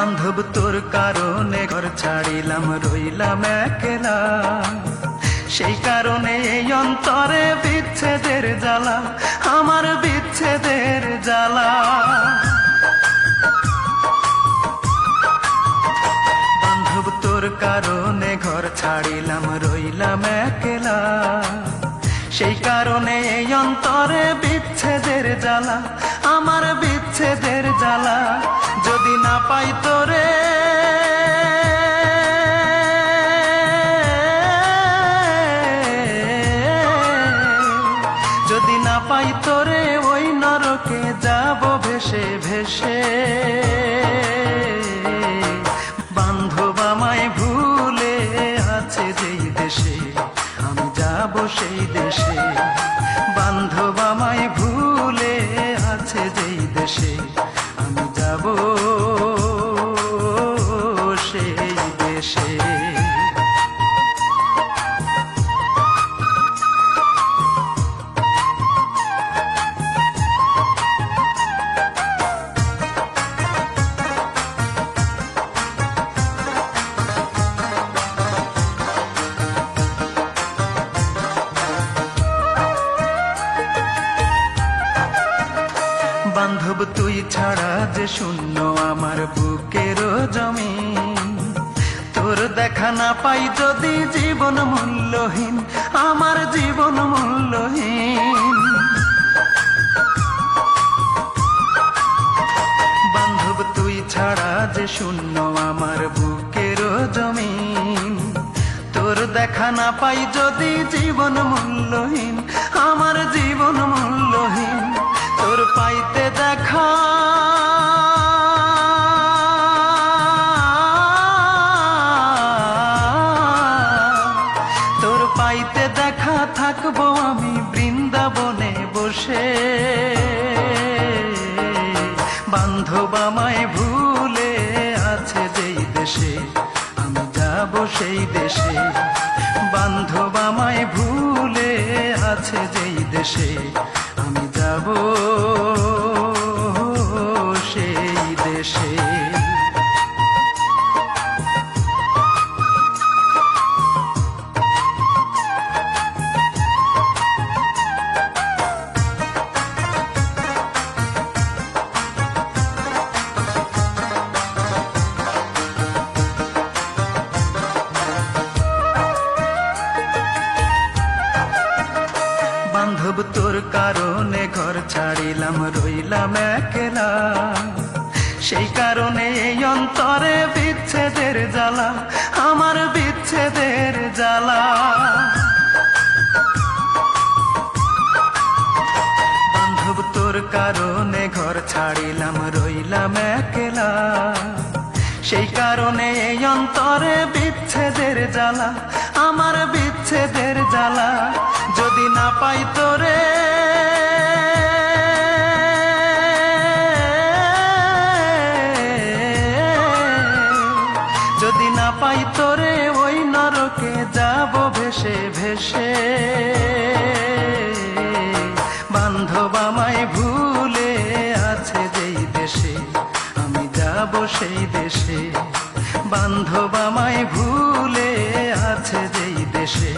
বান্ধব তোর কারণে ঘর ছাড়িলাম, রইলাম একলা। সেই কারণে এই অন্তরে বিচ্ছেদের জ্বালা, আমার বিচ্ছেদের জ্বালা। বান্ধব তোর কারণে ঘর ছাড়িলাম, রইলাম একলা। সেই কারণে এই অন্তরে বিচ্ছেদের জ্বালা, আমার বিচ্ছেদের জ্বালা। যদি না পাই তোরে, যদি না পাই তোরে, ওই নরকে যাব ভেসে ভেসে। বান্ধব আমায় ভুলে আছে যেই দেশে, আমি যাব সেই দেশে। বান্ধব আমায় ভুলে আছে যেই দেশে, আমি যাব সেই দেশে। বান্ধব তুই ছাড়া যে শূন্য আমার বুকের জমিন, তোর দেখা না পাই যদি জীবন মূল্যহীন, আমার জীবন মূল্যহীন। বান্ধব তুই ছাড়া যে শূন্য আমার বুকের জমিন, তোর দেখা না পাই যদি জীবন মূল্যহীন, আমার জীবন মূল্যহীন। তোর পাইতে দেখা, তোর পাইতে দেখা থাকবো আমি বৃন্দাবনে বসে। বান্ধব আমায় ভুলে আছে যেই দেশে, আমি যাব সেই দেশে। বান্ধব আমায় ভুলে আছে যেই দেশে, আমি যাব সেই দেশে। বান্ধব তোর কারণে ঘর ছাড়িলাম, রইলাম একলা। সেই কারণে এই অন্তরে বিচ্ছেদের জ্বালা, আমার বিচ্ছেদের জ্বালা। বান্ধব তোর কারণে ঘর ছাড়িলাম, রইলাম একলা। সেই কারণে এই অন্তরে বিচ্ছেদের জ্বালা, আমার বিচ্ছেদের জ্বালা। যদি না পাই তোরে, যদি না পাই তোরে, ওই নরকে যাব ভেসে ভেসে। বান্ধব আমায় ভুলে আছে যেই দেশে, আমি যাব সেই দেশে। বান্ধব আমায় ভুলে আছে যেই দেশে,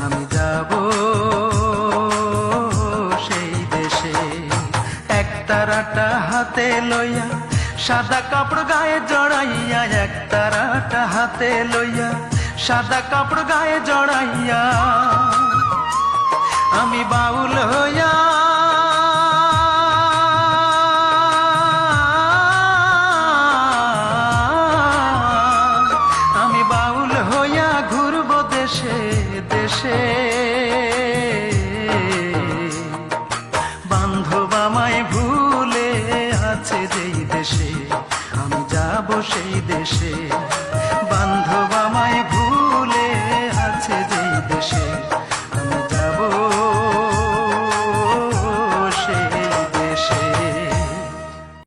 আমি যাব সেই দেশে। একতারাটা হাতে লইয়া, সাদা কাপড় গায়ে জড়াইয়া, একতারাটা হাতে লইয়া, সাদা কাপড় গায়ে জড়াইয়া। আমি বাউল হইয়া, আমি বাউল হইয়া ঘুরব দেশে দেশে।